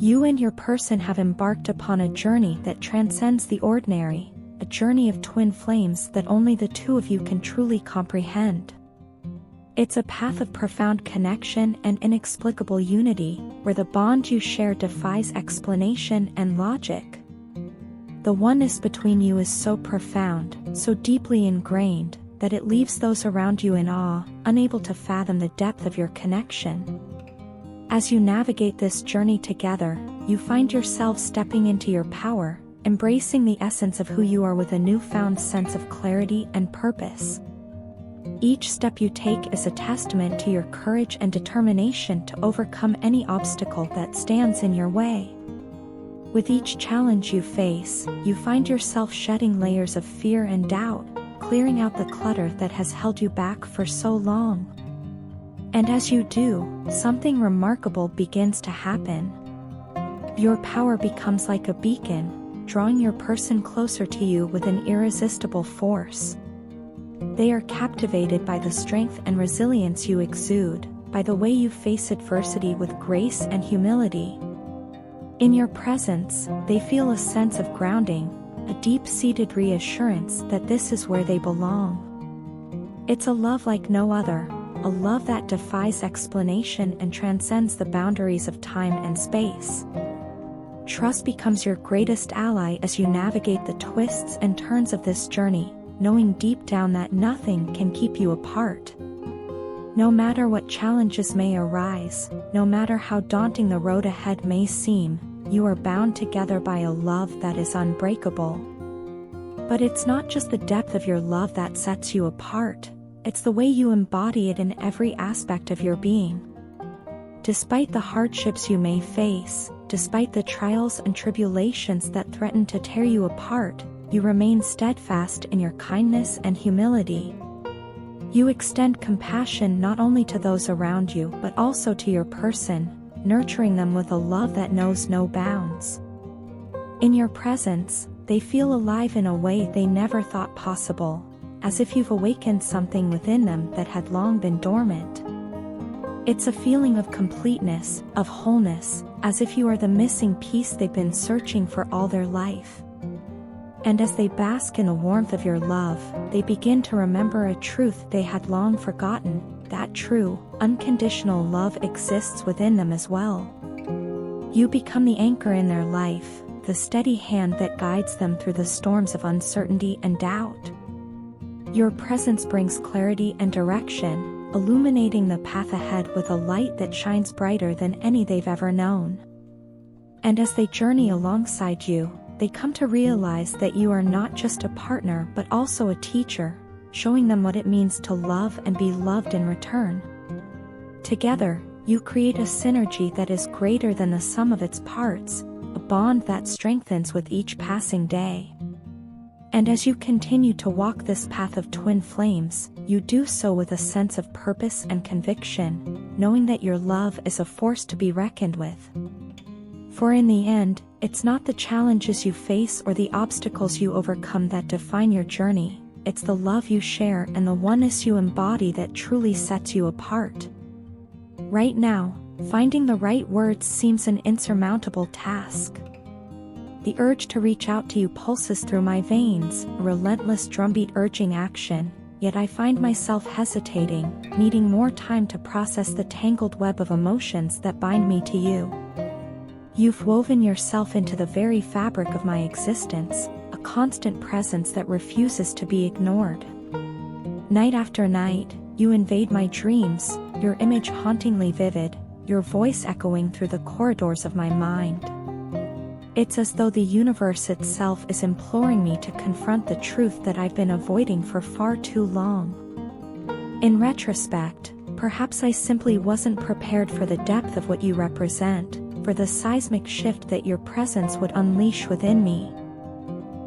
You and your person have embarked upon a journey that transcends the ordinary, a journey of twin flames that only the two of you can truly comprehend. It's a path of profound connection and inexplicable unity, where the bond you share defies explanation and logic. The oneness between you is so profound, so deeply ingrained, that it leaves those around you in awe, unable to fathom the depth of your connection. As you navigate this journey together, you find yourself stepping into your power, embracing the essence of who you are with a newfound sense of clarity and purpose. Each step you take is a testament to your courage and determination to overcome any obstacle that stands in your way. With each challenge you face, you find yourself shedding layers of fear and doubt, clearing out the clutter that has held you back for so long. And as you do, something remarkable begins to happen. Your power becomes like a beacon, drawing your person closer to you with an irresistible force. They are captivated by the strength and resilience you exude, by the way you face adversity with grace and humility. In your presence, they feel a sense of grounding, a deep-seated reassurance that this is where they belong. It's a love like no other, a love that defies explanation and transcends the boundaries of time and space. Trust becomes your greatest ally as you navigate the twists and turns of this journey, knowing deep down that nothing can keep you apart. No matter what challenges may arise, no matter how daunting the road ahead may seem, you are bound together by a love that is unbreakable. But it's not just the depth of your love that sets you apart, it's the way you embody it in every aspect of your being. Despite the hardships you may face, despite the trials and tribulations that threaten to tear you apart, you remain steadfast in your kindness and humility. You extend compassion not only to those around you but also to your person, nurturing them with a love that knows no bounds. In your presence, they feel alive in a way they never thought possible, as if you've awakened something within them that had long been dormant. It's a feeling of completeness, of wholeness, as if you are the missing piece they've been searching for all their life. And as they bask in the warmth of your love, they begin to remember a truth they had long forgotten, that true, unconditional love exists within them as well. You become the anchor in their life, the steady hand that guides them through the storms of uncertainty and doubt. Your presence brings clarity and direction, illuminating the path ahead with a light that shines brighter than any they've ever known. And as they journey alongside you, they come to realize that you are not just a partner but also a teacher, showing them what it means to love and be loved in return. Together, you create a synergy that is greater than the sum of its parts, a bond that strengthens with each passing day. And as you continue to walk this path of twin flames, you do so with a sense of purpose and conviction, knowing that your love is a force to be reckoned with. For in the end, it's not the challenges you face or the obstacles you overcome that define your journey, it's the love you share and the oneness you embody that truly sets you apart. Right now, finding the right words seems an insurmountable task. The urge to reach out to you pulses through my veins, a relentless drumbeat urging action, yet I find myself hesitating, needing more time to process the tangled web of emotions that bind me to you. You've woven yourself into the very fabric of my existence, a constant presence that refuses to be ignored. Night after night, you invade my dreams, your image hauntingly vivid, your voice echoing through the corridors of my mind. It's as though the universe itself is imploring me to confront the truth that I've been avoiding for far too long. In retrospect, perhaps I simply wasn't prepared for the depth of what you represent, for the seismic shift that your presence would unleash within me.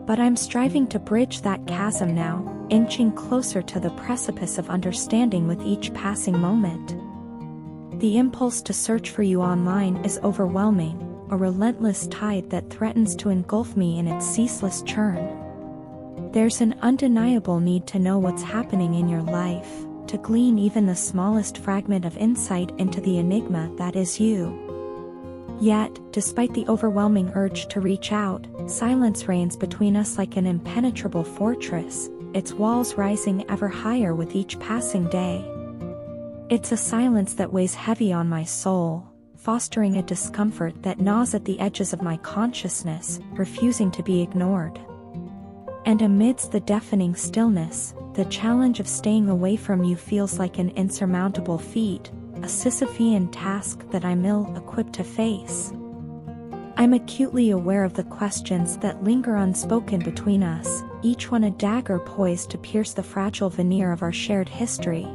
But I'm striving to bridge that chasm now, inching closer to the precipice of understanding with each passing moment. The impulse to search for you online is overwhelming, a relentless tide that threatens to engulf me in its ceaseless churn. There's an undeniable need to know what's happening in your life, to glean even the smallest fragment of insight into the enigma that is you. Yet, despite the overwhelming urge to reach out, silence reigns between us like an impenetrable fortress, its walls rising ever higher with each passing day. It's a silence that weighs heavy on my soul, fostering a discomfort that gnaws at the edges of my consciousness, refusing to be ignored. And amidst the deafening stillness, the challenge of staying away from you feels like an insurmountable feat, a Sisyphean task that I'm ill-equipped to face. I'm acutely aware of the questions that linger unspoken between us, each one a dagger poised to pierce the fragile veneer of our shared history.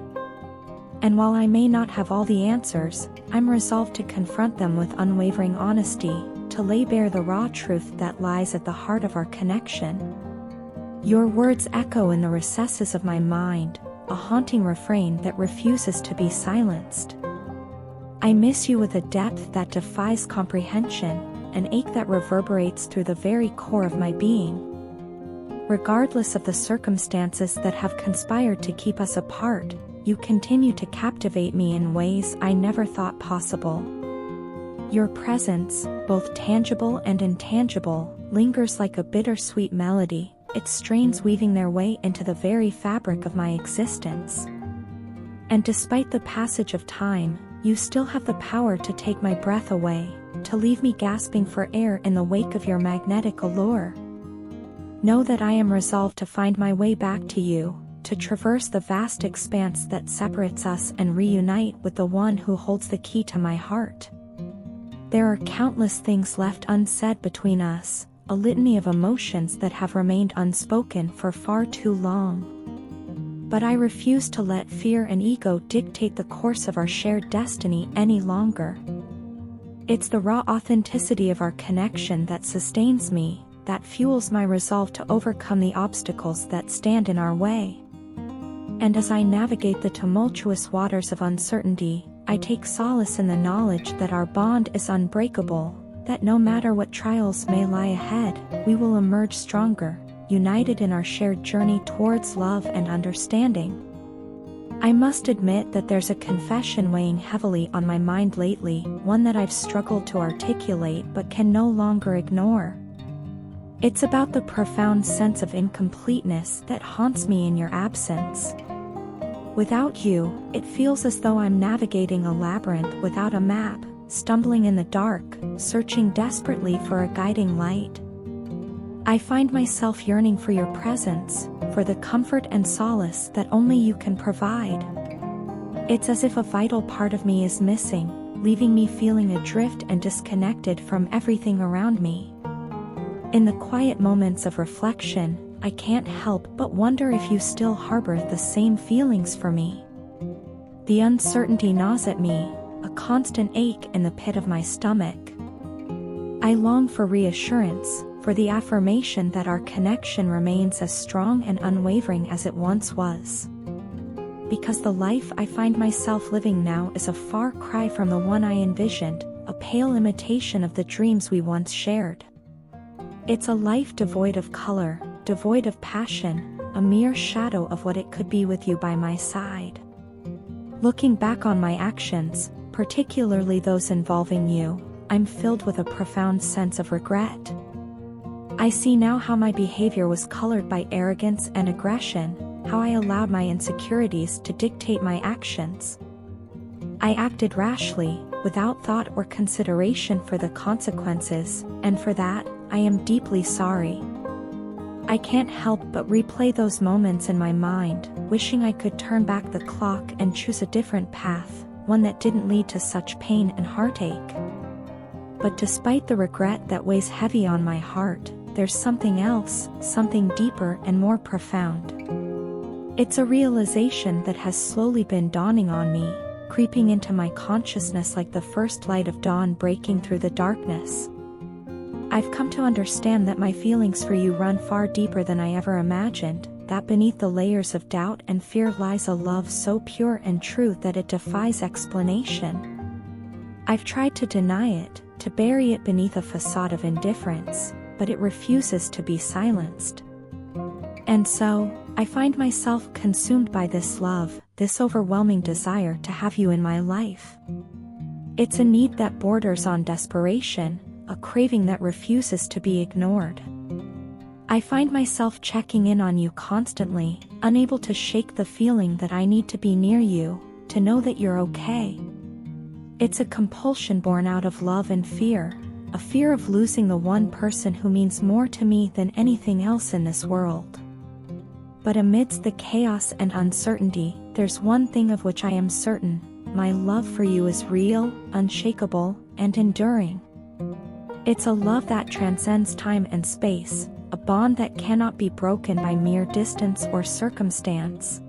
And while I may not have all the answers, I'm resolved to confront them with unwavering honesty, to lay bare the raw truth that lies at the heart of our connection. Your words echo in the recesses of my mind, a haunting refrain that refuses to be silenced. I miss you with a depth that defies comprehension, an ache that reverberates through the very core of my being. Regardless of the circumstances that have conspired to keep us apart, you continue to captivate me in ways I never thought possible. Your presence, both tangible and intangible, lingers like a bittersweet melody, its strains weaving their way into the very fabric of my existence. And despite the passage of time, you still have the power to take my breath away, to leave me gasping for air in the wake of your magnetic allure. Know that I am resolved to find my way back to you, to traverse the vast expanse that separates us and reunite with the one who holds the key to my heart. There are countless things left unsaid between us, a litany of emotions that have remained unspoken for far too long. But I refuse to let fear and ego dictate the course of our shared destiny any longer. It's the raw authenticity of our connection that sustains me, that fuels my resolve to overcome the obstacles that stand in our way. And as I navigate the tumultuous waters of uncertainty, I take solace in the knowledge that our bond is unbreakable, that no matter what trials may lie ahead, we will emerge stronger, united in our shared journey towards love and understanding. I must admit that there's a confession weighing heavily on my mind lately, one that I've struggled to articulate but can no longer ignore. It's about the profound sense of incompleteness that haunts me in your absence. Without you, it feels as though I'm navigating a labyrinth without a map, stumbling in the dark, searching desperately for a guiding light. I find myself yearning for your presence, for the comfort and solace that only you can provide. It's as if a vital part of me is missing, leaving me feeling adrift and disconnected from everything around me. In the quiet moments of reflection, I can't help but wonder if you still harbor the same feelings for me. The uncertainty gnaws at me, a constant ache in the pit of my stomach. I long for reassurance, for the affirmation that our connection remains as strong and unwavering as it once was. Because the life I find myself living now is a far cry from the one I envisioned, a pale imitation of the dreams we once shared. It's a life devoid of color, devoid of passion, a mere shadow of what it could be with you by my side. Looking back on my actions, particularly those involving you, I'm filled with a profound sense of regret. I see now how my behavior was colored by arrogance and aggression, how I allowed my insecurities to dictate my actions. I acted rashly, without thought or consideration for the consequences, and for that, I am deeply sorry. I can't help but replay those moments in my mind, wishing I could turn back the clock and choose a different path, one that didn't lead to such pain and heartache. But despite the regret that weighs heavy on my heart, there's something else, something deeper and more profound. It's a realization that has slowly been dawning on me, creeping into my consciousness like the first light of dawn breaking through the darkness. I've come to understand that my feelings for you run far deeper than I ever imagined, that beneath the layers of doubt and fear lies a love so pure and true that it defies explanation. I've tried to deny it, to bury it beneath a facade of indifference, but it refuses to be silenced. And so, I find myself consumed by this love, this overwhelming desire to have you in my life. It's a need that borders on desperation, a craving that refuses to be ignored. I find myself checking in on you constantly, unable to shake the feeling that I need to be near you, to know that you're okay. It's a compulsion born out of love and fear, a fear of losing the one person who means more to me than anything else in this world. But amidst the chaos and uncertainty, there's one thing of which I am certain: my love for you is real, unshakable, and enduring. It's a love that transcends time and space, a bond that cannot be broken by mere distance or circumstance.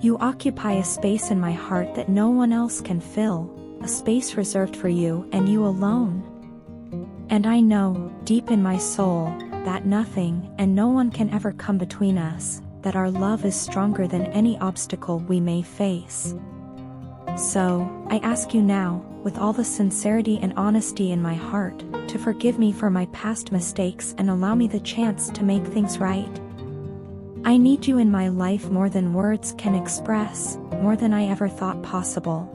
You occupy a space in my heart that no one else can fill, a space reserved for you and you alone. And I know, deep in my soul, that nothing and no one can ever come between us, that our love is stronger than any obstacle we may face. So, I ask you now, with all the sincerity and honesty in my heart, to forgive me for my past mistakes and allow me the chance to make things right. I need you in my life more than words can express, more than I ever thought possible.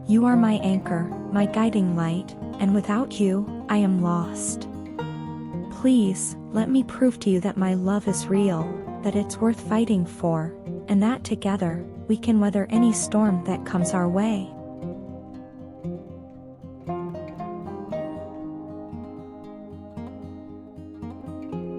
You are my anchor, my guiding light, and without you, I am lost. Please, let me prove to you that my love is real, that it's worth fighting for, and that together, we can weather any storm that comes our way.